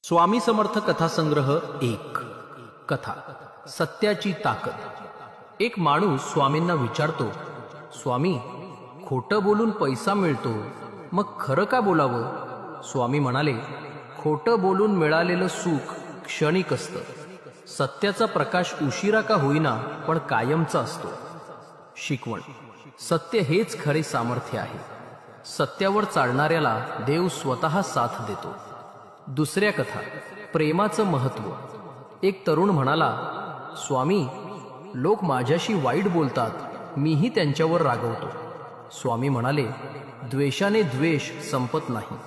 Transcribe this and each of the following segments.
स्वामी समर्थ कथासंग्रह 1 कथा सत्याची ताकद। एक माणूस स्वामींना विचारतो, स्वामी, खोटं बोलून पैसा मिळतो, मग खरं का बोलावं? स्वामी म्हणाले, खोटं बोलून मिळालेलं सुख क्षणिक असतं. सत्याचा प्रकाश उशिरा का होईना पण कायमचा असतो. शिकवण: सत्य हेच खरे सामर्थ्य आहे. सत्यावर चालणाऱ्याला देव स्वतः साथ देतो. दुसऱ्या कथा, प्रेमाचं महत्त्व. एक तरुण म्हणाला, स्वामी, लोक माझ्याशी वाईट बोलतात, मीही त्यांच्यावर रागवतो. स्वामी म्हणाले, द्वेषाने द्वेष संपत नाही,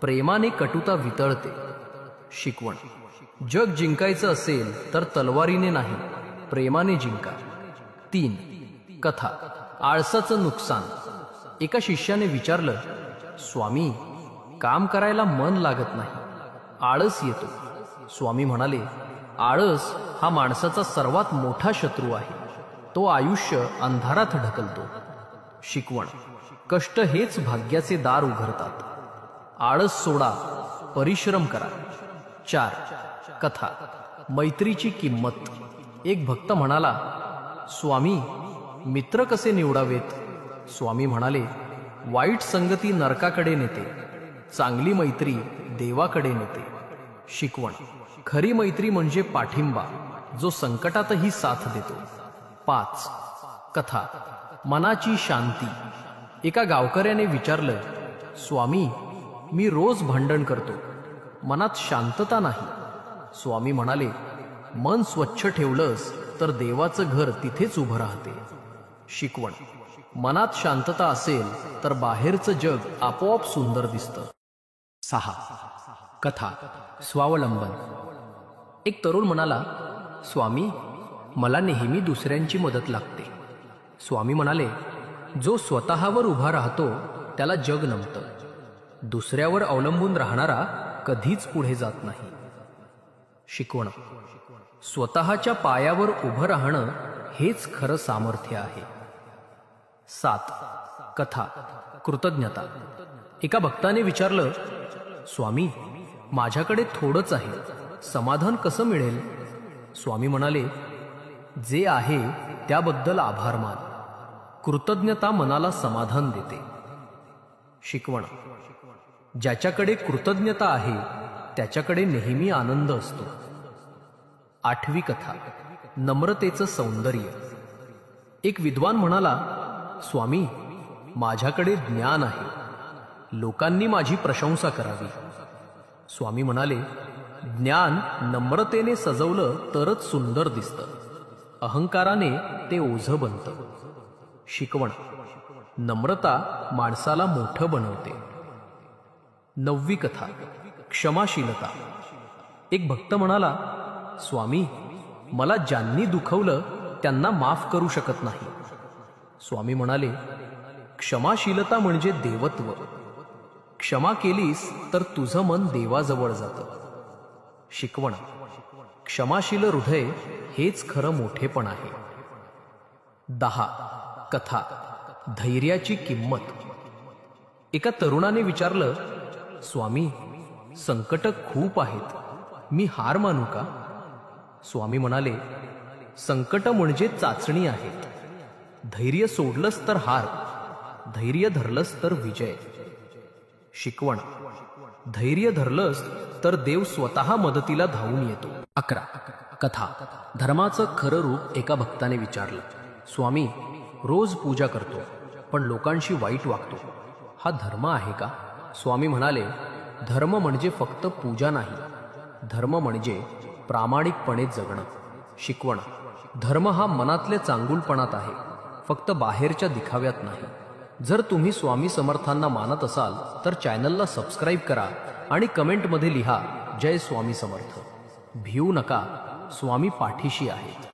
प्रेमाने कटुता वितळते. शिकवण: जग जिंकायचं असेल तर तलवारीने नाही, प्रेमाने जिंका. 3 कथा, आळसाचं नुकसान. एका शिष्याने विचारलं, स्वामी, काम करायला मन लागत नाही, आळस येतो. स्वामी म्हणाले, आळस हा माणसाचा सर्वात मोठा शत्रू आहे. तो आयुष्य अंधारात ढकलतो. शिकवण: कष्ट हेच भाग्याचे दार उघडतात. आळस सोडा, परिश्रम करा. 4 कथा, मैत्रीची किंमत. एक भक्त म्हणाला, स्वामी, मित्र कसे निवडावेत? स्वामी म्हणाले, वाईट संगती नरकाकडे नेते, चांगली मैत्री देवाकडे नेते. शिकवण: खरी मैत्री म्हणजे पाठिंबा, जो संकटातही साथ देतो. 5 कथा, मनाची शांती. एका गावकऱ्याने विचारलं, स्वामी, मी रोज भांडण करतो, मनात शांतता नाही. स्वामी म्हणाले, मन स्वच्छ ठेवलंस तर देवाचं घर तिथेच उभं राहते. शिकवण: मनात शांतता असेल तर बाहेरचं जग आपोआप सुंदर दिसतं. 6 कथा, स्वावलंबन. एक तरुण म्हणाला, स्वामी, मला नेहमी दुसऱ्यांची मदत लागते. स्वामी म्हणाले, जो स्वतःवर उभा राहतो त्याला जग नमतं. दुसऱ्यावर अवलंबून राहणारा कधीच पुढे जात नाही. शिकवण: स्वतःच्या पायावर उभं राहणं हेच खरं सामर्थ्य आहे. 7 कथा, कृतज्ञता. एका भक्ताने विचारलं, स्वामी, माझ्याकडे थोडंच आहे, समाधान कसं मिळेल? स्वामी म्हणाले, जे आहे त्याबद्दल आभार मान. कृतज्ञता मनाला समाधान देते. शिकवण: ज्याच्याकडे कृतज्ञता आहे त्याच्याकडे नेहमी आनंद असतो. 8वी कथा, नम्रतेचं सौंदर्य. एक विद्वान म्हणाला, स्वामी, माझ्याकडे ज्ञान आहे, लोकांनी माझी प्रशंसा करावी. स्वामी म्हणाले, ज्ञान नम्रतेने सजवलं तरच सुंदर दिसतं, अहंकाराने ते ओझं बनतं. शिकवण: नम्रता माणसाला मोठं बनवते. 9वी कथा, क्षमाशीलता. एक भक्त म्हणाला, स्वामी, मला ज्यांनी दुखवलं त्यांना माफ करू शकत नाही. स्वामी म्हणाले, क्षमाशीलता म्हणजे देवत्व. क्षमा केलीस तर तुझं मन देवाजवळ जातं. शिकवण: क्षमाशील हृदय हेच खरं मोठेपण आहे. 10 कथा, धैर्याची किंमत. एका तरुणाने विचारलं, स्वामी, संकट खूप आहेत, मी हार मानू का? स्वामी म्हणाले, संकट म्हणजे चाचणी आहेत. धैर्य सोडलंस तर हार, धैर्य धरलंस तर विजय. शिकवण: धैर्य धरलंस तर देव स्वतः मदतीला धावून येतो. 11 कथा, धर्माचं खरं रूप. एका भक्ताने विचारलं, स्वामी, रोज पूजा करतो पण लोकांशी वाईट वागतो, हा धर्म आहे का? स्वामी म्हणाले, धर्म म्हणजे फक्त पूजा नाही, धर्म म्हणजे प्रामाणिकपणे जगणं. शिकवण: धर्म हा मनातल्या चांगुलपणात आहे, फक्त बाहेरच्या दिखाव्यात नाही. जर तुम्ही स्वामी समर्थांना मानत असाल तर चॅनलला सबस्क्राईब करा आणि कमेंटमध्ये लिहा, जय स्वामी समर्थ. भिवू नका, स्वामी पाठीशी आहेत.